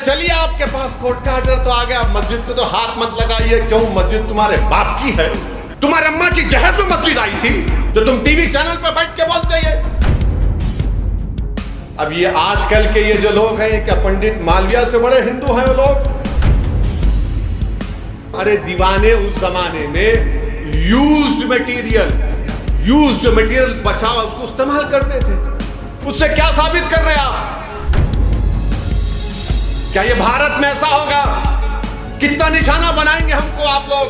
चलिए आपके पास कोर्ट का ऑर्डर तो आ गया, मस्जिद को तो हाथ मत लगाइए। क्यों? मस्जिद तुम्हारे बाप की है। तुम्हारे अम्मा की जहेज में मस्जिद आई थी जो तुम टीवी चैनल पर बैठ के बोलते हैं। अब ये आजकल के ये जो लोग हैं, क्या पंडित मालविया से बड़े हिंदू हैं वो लोग? अरे दीवाने उस जमाने में यूज्ड मटेरियल बचा उसको इस्तेमाल करते थे। उससे क्या साबित कर रहे हैं आप? क्या ये भारत में ऐसा होगा? कितना निशाना बनाएंगे हमको आप लोग?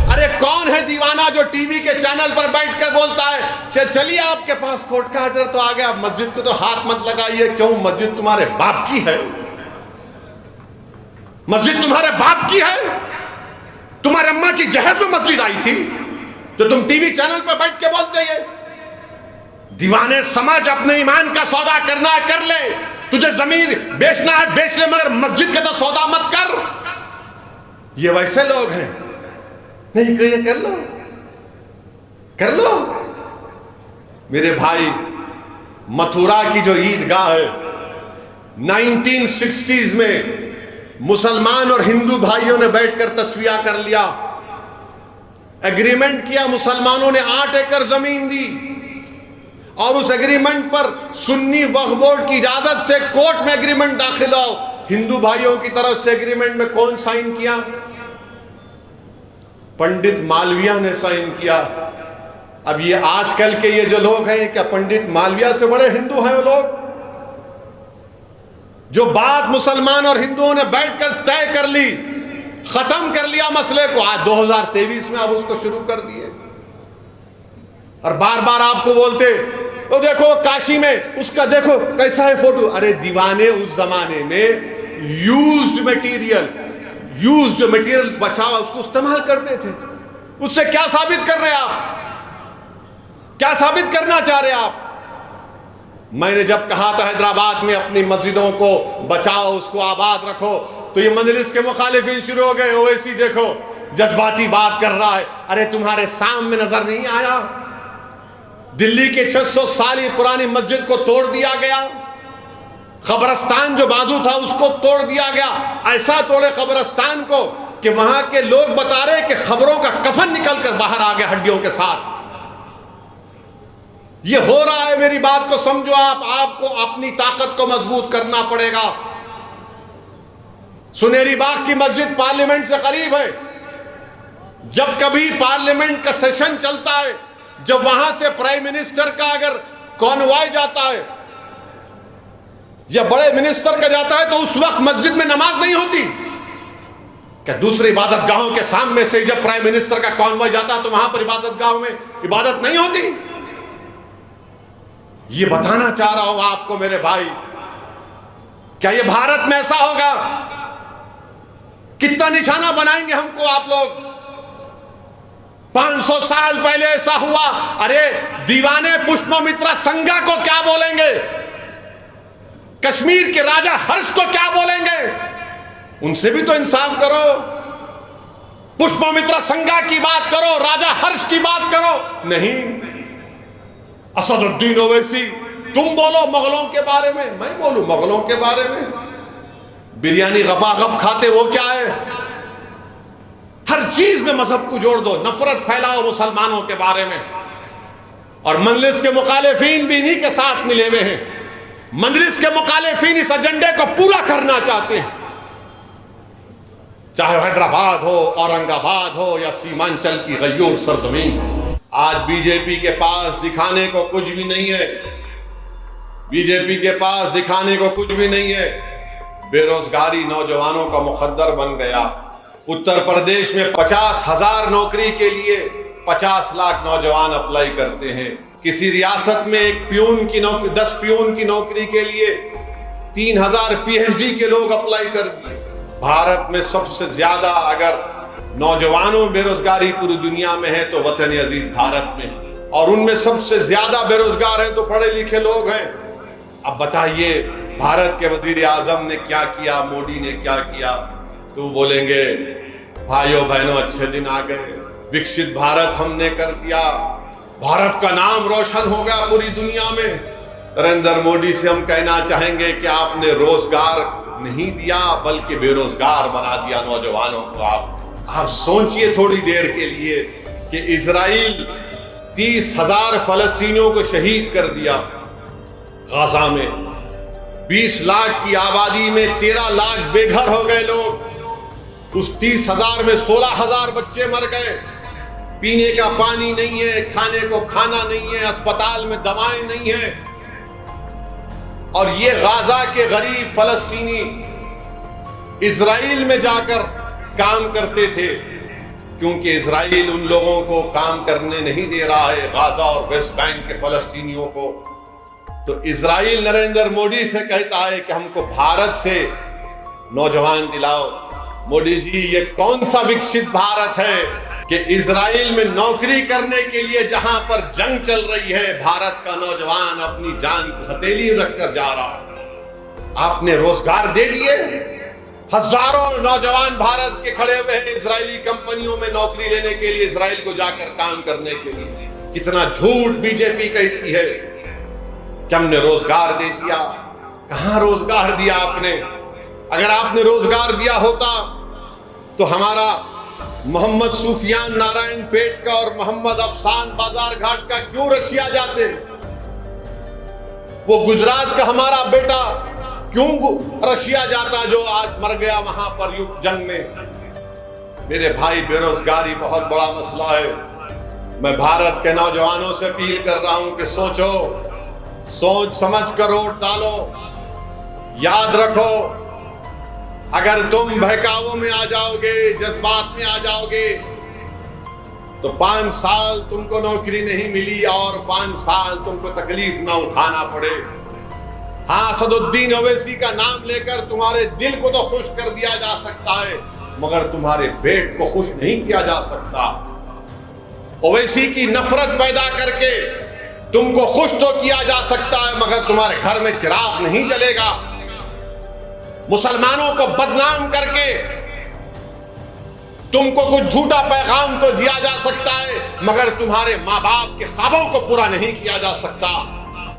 अरे कौन है दीवाना जो टीवी के चैनल पर बैठकर बोलता है चलिए आपके पास कोर्ट का ऑर्डर तो आ गया, मस्जिद को तो हाथ मत लगाइए। क्यों? मस्जिद तुम्हारे बाप की है। मस्जिद तुम्हारे बाप की है। तुम्हारे अम्मा की जहेज में मस्जिद आई थी जो तुम टीवी चैनल पर बैठ के बोलते हैं। दीवाने समझ, अपने ईमान का सौदा करना है कर ले, तुझे जमीन बेचना है बेच ले, मगर मस्जिद का तो सौदा मत कर। ये वैसे लोग हैं। नहीं कहिए कर लो। मेरे भाई, मथुरा की जो ईदगाह है 1960s में मुसलमान और हिंदू भाइयों ने बैठकर तस्वीया कर लिया, एग्रीमेंट किया। मुसलमानों ने 8 एकड़ जमीन दी और उस एग्रीमेंट पर सुन्नी वक्फ बोर्ड की इजाजत से कोर्ट में एग्रीमेंट दाखिल हो। हिंदू भाइयों की तरफ से एग्रीमेंट में कौन साइन किया? पंडित मालविया ने साइन किया। अब ये आजकल के ये जो लोग हैं, क्या पंडित मालविया से बड़े हिंदू हैं वो लोग? जो बात मुसलमान और हिंदुओं ने बैठकर तय कर ली, खत्म कर लिया मसले को, आज 2023 में अब उसको शुरू कर दिए। और बार बार आपको बोलते तो देखो काशी में उसका देखो कैसा है फोटो। अरे दीवाने उस जमाने में यूज्ड मटेरियल बचा उसको इस्तेमाल करते थे। उससे क्या साबित कर रहे हैं आप? क्या साबित करना चाह रहे हैं आप? मैंने जब कहा था हैदराबाद में अपनी मस्जिदों को बचाओ, उसको आबाद रखो, तो ये मजलिस के मुखालिफिन शुरू हो गए। ओवैसी देखो जज्बाती बात कर रहा है। अरे तुम्हारे सामने नजर नहीं आया? दिल्ली के 600 साल पुरानी मस्जिद को तोड़ दिया गया। कब्रस्तान जो बाजू था उसको तोड़ दिया गया। ऐसा तोड़े कब्रस्तान को कि वहां के लोग बता रहे कि खबरों का कफन निकल कर बाहर आ गया हड्डियों के साथ। ये हो रहा है। मेरी बात को समझो आप। आपको अपनी ताकत को मजबूत करना पड़ेगा। सुनेरी बाग की मस्जिद पार्लियामेंट से करीब है। जब कभी पार्लियामेंट का सेशन चलता है, जब वहां से प्राइम मिनिस्टर का अगर कॉन्वॉय जाता है या बड़े मिनिस्टर का जाता है, तो उस वक्त मस्जिद में नमाज नहीं होती। क्या दूसरी इबादत गाहों के सामने से जब प्राइम मिनिस्टर का कॉन्वॉय जाता है तो वहां पर इबादत गाहों में इबादत नहीं होती? ये बताना चाह रहा हूं आपको मेरे भाई। क्या ये भारत में ऐसा होगा? कितना निशाना बनाएंगे हमको आप लोग? 500 साल पहले ऐसा हुआ। अरे दीवाने पुष्पमित्रा संगा को क्या बोलेंगे? कश्मीर के राजा हर्ष को क्या बोलेंगे? उनसे भी तो इंसाफ करो। पुष्पमित्रा संगा की बात करो, राजा हर्ष की बात करो। नहीं, असदुद्दीन ओवैसी तुम बोलो मुगलों के बारे में, मैं बोलूं मुगलों के बारे में। बिरयानी गपागप खाते वो क्या है? हर चीज में मजहब को जोड़ दो, नफरत फैलाओ मुसलमानों के बारे में। और मजलिस के मुखालिफिन भी इन्हीं के साथ मिले हुए हैं। मजलिस के मुखालिफिन इस एजेंडे को पूरा करना चाहते हैं, चाहे हैदराबाद हो, औरंगाबाद हो या सीमांचल की गयूर सरजमीन। आज बीजेपी के पास दिखाने को कुछ भी नहीं है। बीजेपी के पास दिखाने को कुछ भी नहीं है। बेरोजगारी नौजवानों का मुकद्दर बन गया। उत्तर प्रदेश में 50,000 नौकरी के लिए 50 लाख नौजवान अप्लाई करते हैं। किसी रियासत में एक प्यून की नौकरी, 10 प्यून की नौकरी के लिए 3000 पीएचडी के लोग अप्लाई कर दिए। भारत में सबसे ज्यादा अगर नौजवानों में बेरोजगारी पूरी दुनिया में है तो वतन अजीज भारत में, और उनमें सबसे ज्यादा बेरोजगार हैं तो पढ़े लिखे लोग हैं। अब बताइए भारत के वजीर आजम ने क्या किया, मोदी ने क्या किया? तो बोलेंगे भाइयों बहनों अच्छे दिन आ गए, विकसित भारत हमने कर दिया, भारत का नाम रोशन हो गया पूरी दुनिया में। नरेंद्र मोदी से हम कहना चाहेंगे कि आपने रोजगार नहीं दिया बल्कि बेरोजगार बना दिया नौजवानों को। आप सोचिए थोड़ी देर के लिए कि इजराइल 30,000 फलस्तीनियों को शहीद कर दिया गाजा में। 20 लाख की आबादी में 13 लाख बेघर हो गए लोग। उस 30,000 में 16,000 बच्चे मर गए। पीने का पानी नहीं है, खाने को खाना नहीं है, अस्पताल में दवाएं नहीं है। और ये गाजा के गरीब फलस्तीनी इजराइल में जाकर काम करते थे, क्योंकि इजराइल उन लोगों को काम करने नहीं दे रहा है, गाजा और वेस्ट बैंक के फलस्तीनियों को। तो इजराइल नरेंद्र मोदी से कहता है कि हमको भारत से नौजवान दिलाओ। मोदी जी, ये कौन सा विकसित भारत है कि इजराइल में नौकरी करने के लिए जहां पर जंग चल रही है, भारत का नौजवान अपनी जान को हथेली रखकर जा रहा है। आपने रोजगार दे दिए। हजारों नौजवान भारत के खड़े हुए हैं इजरायली कंपनियों में नौकरी लेने के लिए, इजराइल को जाकर काम करने के लिए। कितना झूठ बीजेपी कहती है कि हमने रोजगार दे दिया। कहां रोजगार दिया आपने? अगर आपने रोजगार दिया होता तो हमारा मोहम्मद सुफियान नारायण पेट का और मोहम्मद अफसान बाजार घाट का क्यों रशिया जाते? वो गुजरात का हमारा बेटा क्यों रशिया जाता जो आज मर गया वहां पर युद्ध जंग में? मेरे भाई, बेरोजगारी बहुत बड़ा मसला है। मैं भारत के नौजवानों से अपील कर रहा हूं कि सोचो, सोच समझ कर वोट डालो। याद रखो, अगर तुम बहकावों में आ जाओगे, जज्बात में आ जाओगे, तो 5 साल तुमको नौकरी नहीं मिली और 5 साल तुमको तकलीफ ना उठाना पड़े। हाँ, असदुद्दीन ओवैसी का नाम लेकर तुम्हारे दिल को तो खुश कर दिया जा सकता है, मगर तुम्हारे पेट को खुश नहीं किया जा सकता। ओवैसी की नफरत पैदा करके तुमको खुश तो किया जा सकता है, मगर तुम्हारे घर में चिराग नहीं जलेगा। मुसलमानों को बदनाम करके तुमको कुछ झूठा पैगाम तो दिया जा सकता है, मगर तुम्हारे माँ बाप के ख्वाबों को पूरा नहीं किया जा सकता।